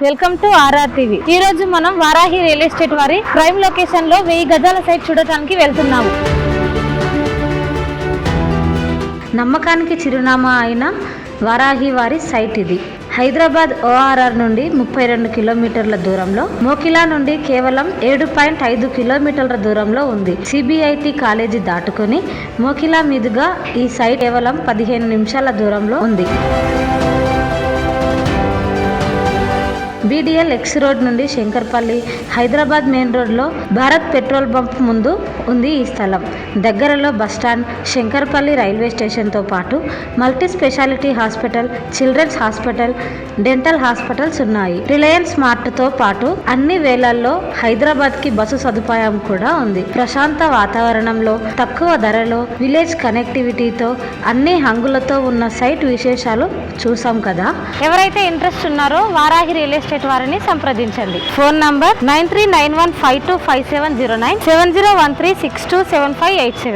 Welcome to RR TV. ఈ రోజు మనం వారాహి రియల్ ఎస్టేట్ వారి ప్రైమ్ లొకేషన్ లో 1000 గజాల సైట్ చూడటానికి వెళ్తున్నాము. నమ్మకానికి చిరునామా అయిన వారాహి వారి సైట్ ఇది. హైదరాబాద్ ఓఆర్ఆర్ నుండి 32 కిలోమీటర్ల దూరంలో, మోకిలా నుండి కేవలం 7.5 కిలోమీటర్ల దూరంలో ఉంది. సిబిఐటి కాలేజీ దాటుకుని మోకిలా మీదుగా ఈ సైట్ కేవలం 15 నిమిషాల దూరంలో ఉంది. బీడీఎల్ ఎక్స్ రోడ్ నుండి శంకర్పల్లి, హైదరాబాద్ మెయిన్ రోడ్లో భారత్ పెట్రోల్ బంప్ ముందు ఉంది ఈ స్థలం. దగ్గరలో బస్టాండ్, శంకర్పల్లి రైల్వే స్టేషన్తో పాటు multi speciality hospital, children's hospital, dental hospitals ఉన్నాయి. రిలయన్స్ మార్ట్తో పాటు అన్ని వేళల్లో హైదరాబాద్కి బస్సు సదుపాయం కూడా ఉంది. ప్రశాంత వాతావరణంలో, తక్కువ ధరలో, విలేజ్ కనెక్టివిటీతో, అన్ని హంగులతో ఉన్న సైట్ విశేషాలు చూసాం కదా. ఎవరైతే ఇంట్రెస్ట్ ఉన్నారో వారాహి రియల్ ఎస్టేట్ వారిని సంప్రదించండి. Phone number 9391525709, 7013627587.